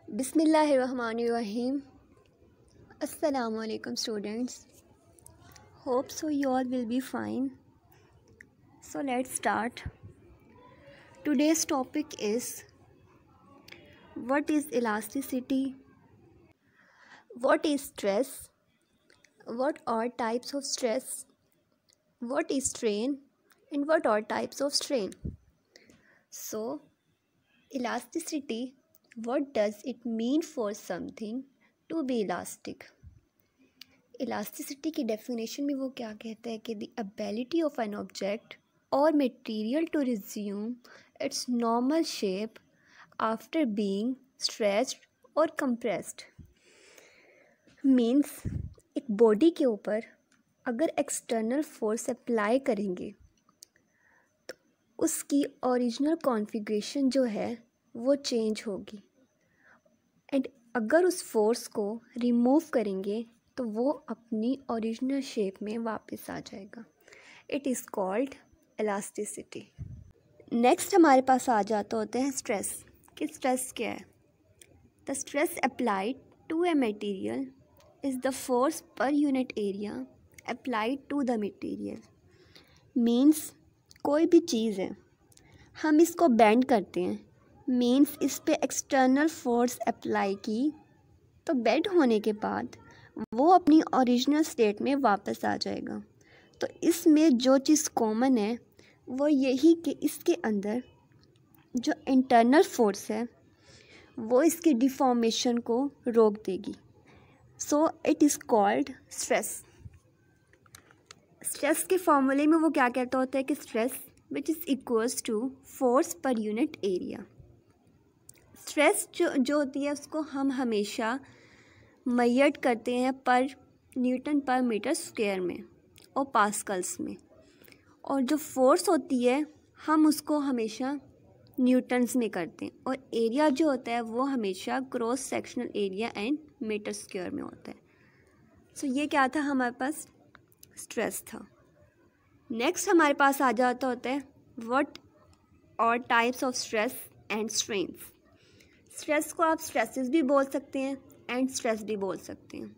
Bismillahirrahmanirrahim. Assalamu alaikum students. Hope so you all will be fine. So let's start. Today's topic is what is elasticity, what is stress, what are types of stress, what is strain, and what are types of strain. So elasticity, what does it mean for something to be elastic? Elasticity की definition में वो क्या कहता है कि the ability of an object और material to resume its normal shape after being stretched और compressed. Means एक बॉडी के ऊपर अगर एक्सटर्नल फोर्स अप्लाई करेंगे तो उसकी ओरिजिनल कॉन्फ़िगरेशन जो है वो चेंज होगी, एंड अगर उस फोर्स को रिमूव करेंगे तो वो अपनी ओरिजिनल शेप में वापस आ जाएगा। It is called elasticity. Next हमारे पास आ जाता होते हैं स्ट्रेस। कि स्ट्रेस क्या है? The stress applied to a material is the force per unit area applied to the material. Means कोई भी चीज़ है, हम इसको बेंड करते हैं, मीन्स इस पे एक्सटर्नल फोर्स अप्लाई की तो बेंड होने के बाद वो अपनी ओरिजिनल स्टेट में वापस आ जाएगा। तो इसमें जो चीज़ कॉमन है वो यही कि इसके अंदर जो इंटरनल फोर्स है वो इसकी डिफॉर्मेशन को रोक देगी। So it is called stress. Stress के फॉर्मूले में वो क्या कहता होता है कि stress which is equals to force per unit area. Stress जो होती है उसको हम हमेशा मेजर करते हैं पर न्यूटन पर मीटर स्क्वायर में और पास्कल्स में, और जो फोर्स होती है हम उसको हमेशा न्यूटन्स में करते हैं, और एरिया जो होता है वो हमेशा cross sectional area and metre square में होता है। सो ये क्या था? हमारे पास स्ट्रेस था। नेक्स्ट हमारे पास आ जाता होता है व्हाट और types of stress and strains. Stress को आप स्ट्रेसेस भी बोल सकते हैं एंड स्ट्रेस भी बोल सकते हैं।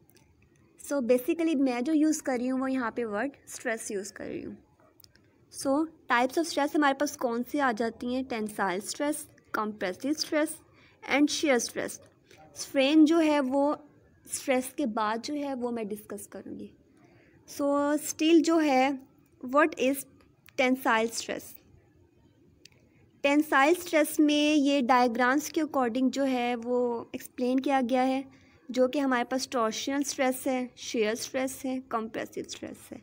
सो बेसिकली मैं जो यूज़ कर रही हूँ वो यहाँ पे वर्ड स्ट्रेस यूज़ कर रही हूँ। सो टाइप्स ऑफ स्ट्रेस हमारे पास कौन सी आ जाती हैं? Tensile stress, compressive stress and shear stress. Strain जो है वो स्ट्रेस के बाद जो है वो मैं डिस्कस करूँगी। सो स्टिल जो है what is tensile stress. Tensile stress में ये डायग्राम्स के अकॉर्डिंग जो है वो एक्सप्लेन किया गया है, जो कि हमारे पास टॉर्शनल स्ट्रेस है, शेयर स्ट्रेस है, कंप्रेसिव स्ट्रेस है।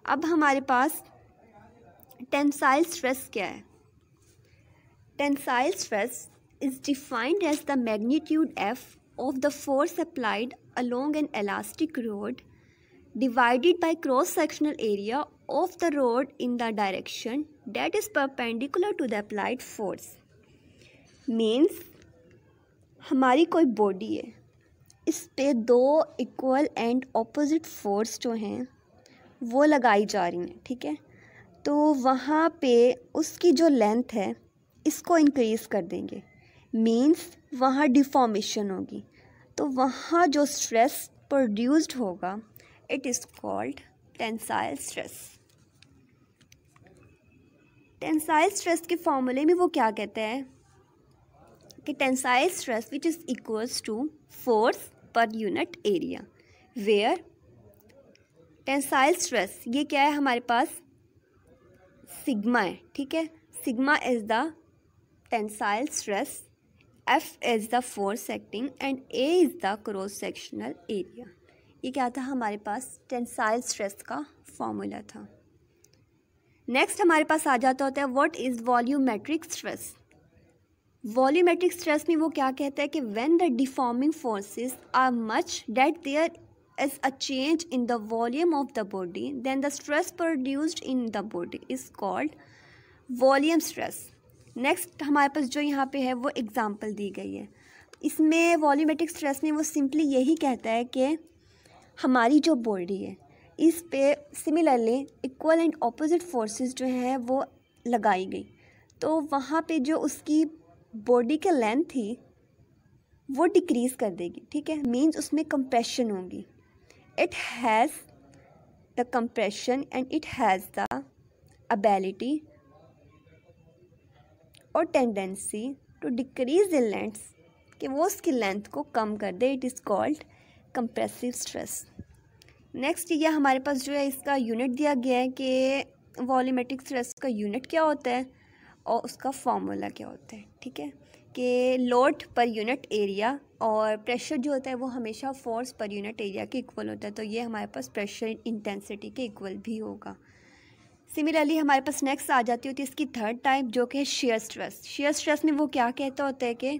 अब हमारे पास टेंसाइल स्ट्रेस क्या है? Tensile stress is defined as the magnitude F of the force applied along an elastic rod divided by cross-sectional area of the rod in the direction that is perpendicular to the applied force. Means हमारी कोई body है, इस पे दो equal and opposite force जो हैं वो लगाई जा रही हैं, ठीक है। तो वहाँ पे उसकी जो लेंथ है इसको इंक्रीज़ कर देंगे, मीन्स वहाँ डिफॉर्मेशन होगी, तो वहाँ जो स्ट्रेस प्रोड्यूस्ड होगा it is called tensile stress. Tensile stress के फॉर्मूले में वो क्या कहते हैं कि tensile stress which is equals to force per unit area, where tensile stress ये क्या है हमारे पास? सिग्मा है, ठीक है। Sigma is the tensile stress, F is the force acting and A is the cross sectional area. ये क्या था? हमारे पास टेंसाइल स्ट्रेस का फॉर्मूला था। नेक्स्ट हमारे पास आ जाता होता है what is volumetric stress. Volumetric stress में वो क्या कहता है कि when the deforming forces are much that there is a change in the volume of the body then the stress produced in the body is called volume stress. Next हमारे पास जो यहाँ पे है वो एग्जाम्पल दी गई है। इसमें वॉल्यूमेट्रिक स्ट्रेस में वो सिंपली यही कहता है कि हमारी जो बॉडी है इस पे similarly equal and opposite forces जो हैं वो लगाई गई, तो वहाँ पे जो उसकी बॉडी की लेंथ थी वो डिक्रीज़ कर देगी, ठीक है, मीन्स उसमें कंप्रेशन होगी। It has the compression and it has the ability और tendency to decrease in length, कि वो उसकी लेंथ को कम कर दे। It is called compressive stress. Next ये हमारे पास जो है इसका यूनिट दिया गया है कि वॉल्यूमेट्रिक स्ट्रेस का यूनिट क्या होता है और उसका फॉर्मूला क्या होता है, ठीक है, कि लोड पर यूनिट एरिया और प्रेशर जो होता है वो हमेशा फोर्स पर यूनिट एरिया के इक्वल होता है, तो ये हमारे पास प्रेशर इंटेंसिटी के इक्वल भी होगा। सिमिलरली हमारे पास नेक्स्ट आ जाती होती है इसकी थर्ड टाइप, जो कि शेयर स्ट्रेस। शेयर स्ट्रेस में वो क्या कहता होता है कि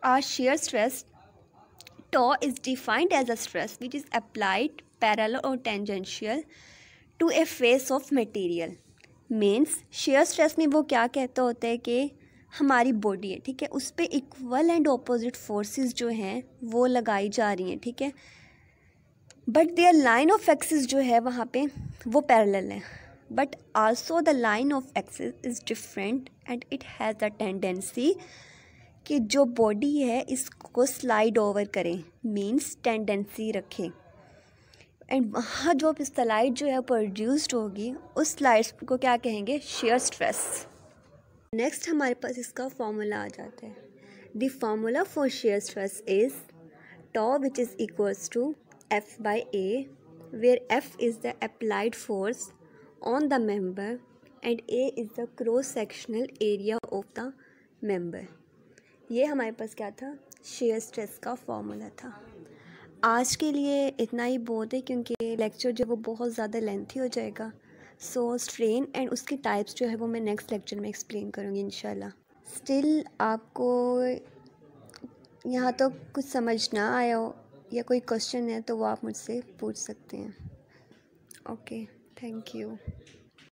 a shear stress tau is defined as a stress which is applied parallel or tangential to a face of material। Means shear stress में वो क्या कहता होता है कि हमारी बॉडी है, ठीक है, उस पर इक्वल एंड ऑपोजिट फोर्सेस जो हैं वो लगाई जा रही हैं, ठीक है, but there line of axis जो है वहाँ पे वो पैरेलल है, but also the line of axis is different and it has the tendency कि जो बॉडी है इसको स्लाइड ओवर करें, मीन्स टेंडेंसी रखें, एंड वहाँ जो स्लाइड जो है प्रोड्यूस्ड होगी उस स्लाइड को क्या कहेंगे, शेयर स्ट्रेस। नेक्स्ट हमारे पास इसका फॉर्मूला आ जाता है। The formula for shear stress is tau which is equals to F by A, where F is the applied force on the member and A is the cross sectional area of the member. ये हमारे पास क्या था, shear stress का formula था। आज के लिए इतना ही बहुत है क्योंकि लेक्चर जो वो बहुत ज़्यादा लेंथी हो जाएगा। सो स्ट्रेन एंड उसकी टाइप्स जो है वो मैं नेक्स्ट लेक्चर में एक्सप्लेन करूँगी इंशाल्लाह। स्टिल आपको यहाँ तो कुछ समझ ना आया हो या कोई क्वेश्चन है तो वो आप मुझसे पूछ सकते हैं। Okay, thank you.